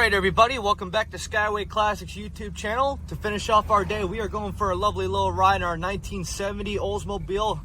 Alright everybody, welcome back to Skyway Classics YouTube channel. To finish off our day, we are going for a lovely little ride in our 1970 Oldsmobile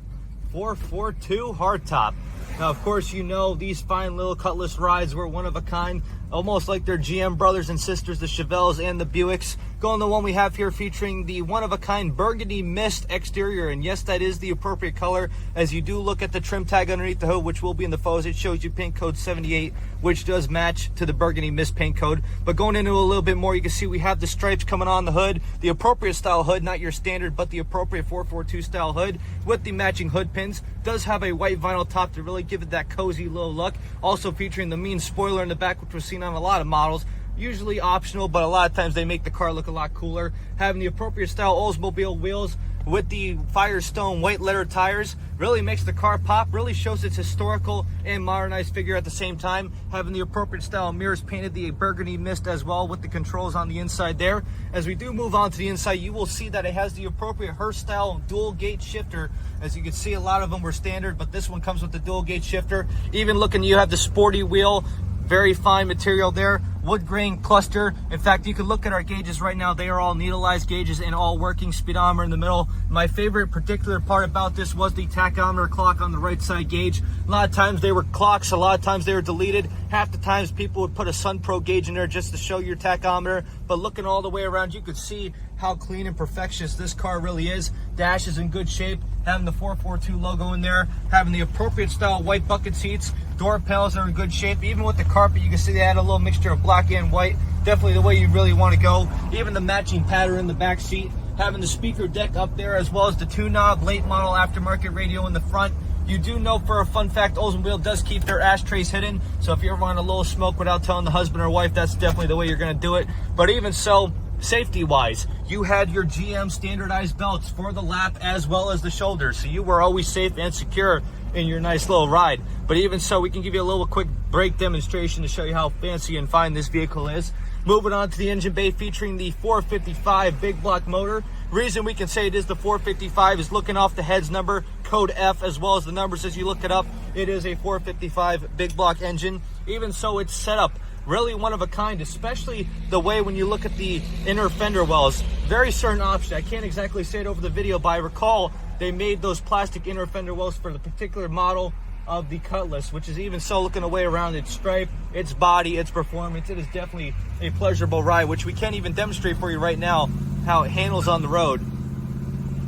442 hardtop. Now of course you know these fine little Cutlass rides were one of a kind, almost like their GM brothers and sisters, the Chevelles and the Buicks. Going the one we have here featuring the one-of-a-kind Burgundy mist exterior, and yes, that is the appropriate color. As you do look at the trim tag underneath the hood, which will be in the photos, it shows you paint code 78, which does match to the Burgundy mist paint code. But going into a little bit more, you can see we have the stripes coming on the hood, the appropriate style hood, not your standard, but the appropriate 442 style hood with the matching hood pins. Does have a white vinyl top to really give it that cozy little look. Also featuring the mean spoiler in the back, which was seen on a lot of models. Usually optional, but a lot of times they make the car look a lot cooler. Having the appropriate style Oldsmobile wheels with the Firestone white letter tires really makes the car pop, really shows its historical and modernized figure at the same time. Having the appropriate style mirrors painted the Burgundy mist as well with the controls on the inside there. As we do move on to the inside, you will see that it has the appropriate Hearst style dual gate shifter. As you can see, a lot of them were standard, but this one comes with the dual gate shifter. Even looking, you have the sporty wheel, very fine material there, wood grain cluster. In fact, you can look at our gauges right now. They are all needleized gauges and all working, speedometer in the middle. My favorite particular part about this was the tachometer clock on the right side gauge. A lot of times they were clocks, a lot of times they were deleted. Half the times people would put a Sun Pro gauge in there just to show your tachometer. But looking all the way around, you could see how clean and perfectionist this car really is. Dash is in good shape, having the 442 logo in there, having the appropriate style white bucket seats. Door panels are in good shape. Even with the carpet, you can see they had a little mixture of black and white. Definitely the way you really want to go. Even the matching pattern in the back seat. Having the speaker deck up there, as well as the 2-knob late model aftermarket radio in the front. You do know, for a fun fact, Oldsmobile does keep their ashtrays hidden. So if you ever want a little smoke without telling the husband or wife, that's definitely the way you're going to do it. But even so, safety wise, you had your GM standardized belts for the lap as well as the shoulders, so you were always safe and secure in your nice little ride. But even so, we can give you a little quick brake demonstration to show you how fancy and fine this vehicle is. Moving on to the engine bay, featuring the 455 big block motor. Reason we can say it is the 455 is looking off the heads number, code F, as well as the numbers as you look it up. It is a 455 big block engine. Even so, it's set up really one of a kind, especially the way when you look at the inner fender wells. Very certain option. I can't exactly say it over the video, but I recall they made those plastic inner fender wells for the particular model of the Cutlass, which is even so, looking away around its stripe, its body, its performance, it is definitely a pleasurable ride, which we can't even demonstrate for you right now how it handles on the road.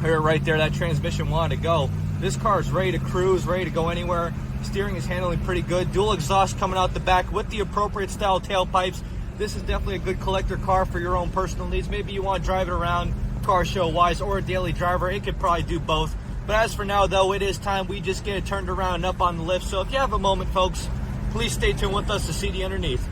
Here, right there, that transmission wanted to go. This car is ready to cruise, ready to go anywhere. Steering is handling pretty good. Dual exhaust coming out the back with the appropriate style tailpipes. This is definitely a good collector car for your own personal needs. Maybe you want to drive it around car show wise or a daily driver. It could probably do both. But as for now though, it is time we just get it turned around and up on the lift. So if you have a moment, folks, please stay tuned with us to see the underneath.